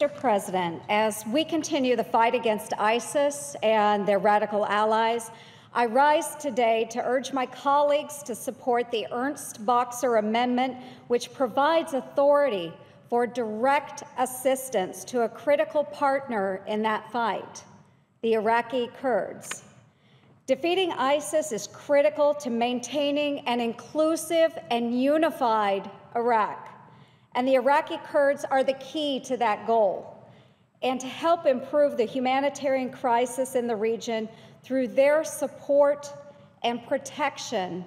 Mr. President, as we continue the fight against ISIS and their radical allies, I rise today to urge my colleagues to support the Ernst Boxer Amendment, which provides authority for direct assistance to a critical partner in that fight, the Iraqi Kurds. Defeating ISIS is critical to maintaining an inclusive and unified Iraq. And the Iraqi Kurds are the key to that goal, and to help improve the humanitarian crisis in the region through their support and protection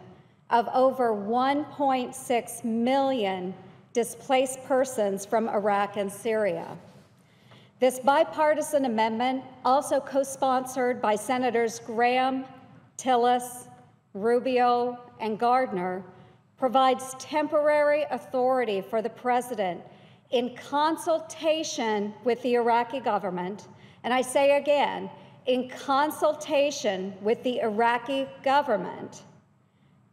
of over 1.6 million displaced persons from Iraq and Syria. This bipartisan amendment, also co-sponsored by Senators Graham, Tillis, Rubio, and Gardner, provides temporary authority for the President in consultation with the Iraqi government, and I say again, in consultation with the Iraqi government,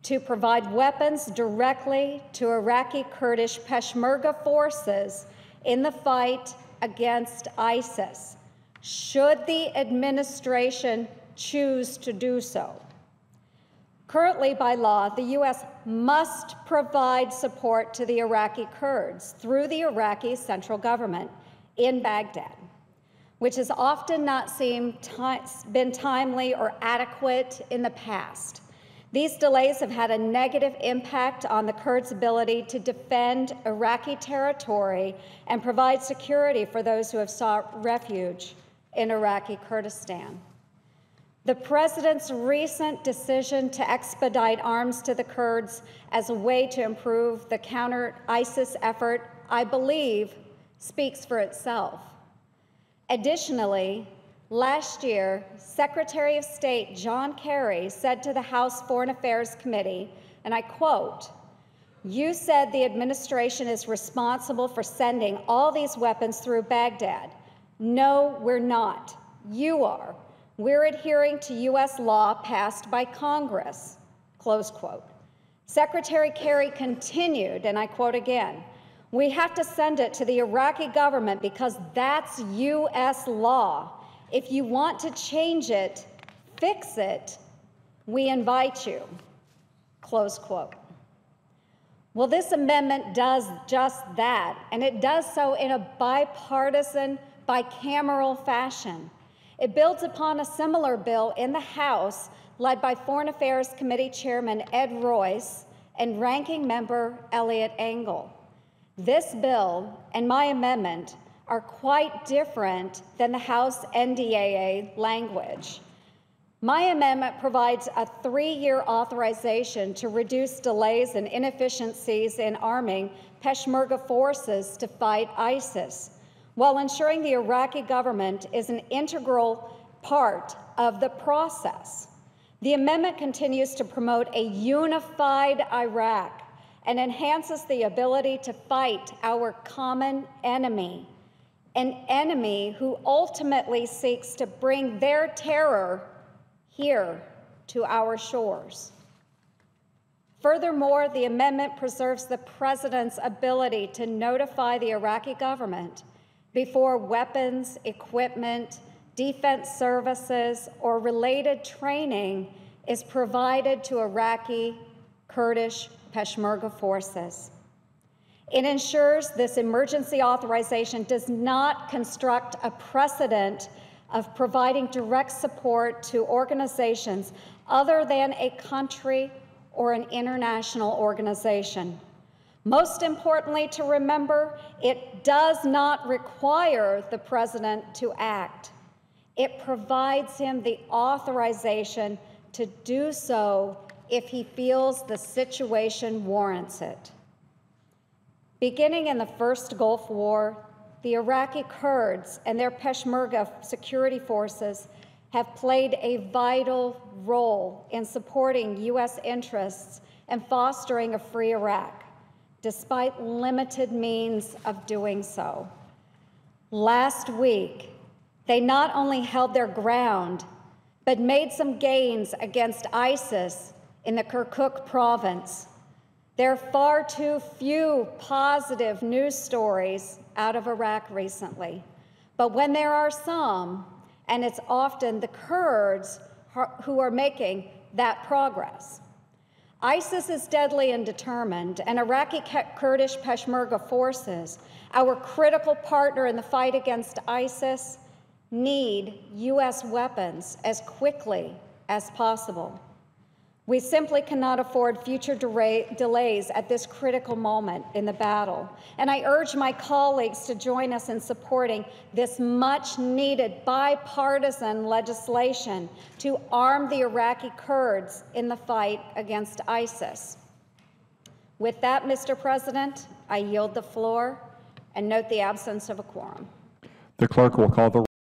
to provide weapons directly to Iraqi Kurdish Peshmerga forces in the fight against ISIS, should the administration choose to do so. Currently, by law, the U.S. must provide support to the Iraqi Kurds through the Iraqi central government in Baghdad, which has often not been timely or adequate in the past. These delays have had a negative impact on the Kurds' ability to defend Iraqi territory and provide security for those who have sought refuge in Iraqi Kurdistan. The President's recent decision to expedite arms to the Kurds as a way to improve the counter-ISIS effort, I believe, speaks for itself. Additionally, last year, Secretary of State John Kerry said to the House Foreign Affairs Committee, and I quote, "You said the administration is responsible for sending all these weapons through Baghdad. No, we're not. You are. We're adhering to U.S. law passed by Congress," close quote. Secretary Kerry continued, and I quote again, "We have to send it to the Iraqi government because that's U.S. law. If you want to change it, fix it, we invite you," close quote. Well, this amendment does just that, and it does so in a bipartisan, bicameral fashion. It builds upon a similar bill in the House led by Foreign Affairs Committee Chairman Ed Royce and Ranking Member Eliot Engel. This bill and my amendment are quite different than the House NDAA language. My amendment provides a 3-year authorization to reduce delays and inefficiencies in arming Peshmerga forces to fight ISIS, while ensuring the Iraqi government is an integral part of the process. The amendment continues to promote a unified Iraq and enhances the ability to fight our common enemy, an enemy who ultimately seeks to bring their terror here to our shores. Furthermore, the amendment preserves the President's ability to notify the Iraqi government before weapons, equipment, defense services, or related training is provided to Iraqi Kurdish Peshmerga forces. It ensures this emergency authorization does not construct a precedent of providing direct support to organizations other than a country or an international organization. Most importantly to remember, it does not require the President to act. It provides him the authorization to do so if he feels the situation warrants it. Beginning in the first Gulf War, the Iraqi Kurds and their Peshmerga security forces have played a vital role in supporting U.S. interests and fostering a free Iraq, despite limited means of doing so. Last week, they not only held their ground, but made some gains against ISIS in the Kirkuk province. There are far too few positive news stories out of Iraq recently. But when there are some, and it's often the Kurds who are making that progress. ISIS is deadly and determined, and Iraqi Kurdish Peshmerga forces, our critical partner in the fight against ISIS, need U.S. weapons as quickly as possible. We simply cannot afford future delays at this critical moment in the battle. And I urge my colleagues to join us in supporting this much-needed bipartisan legislation to arm the Iraqi Kurds in the fight against ISIS. With that, Mr. President, I yield the floor and note the absence of a quorum. The clerk will call the roll.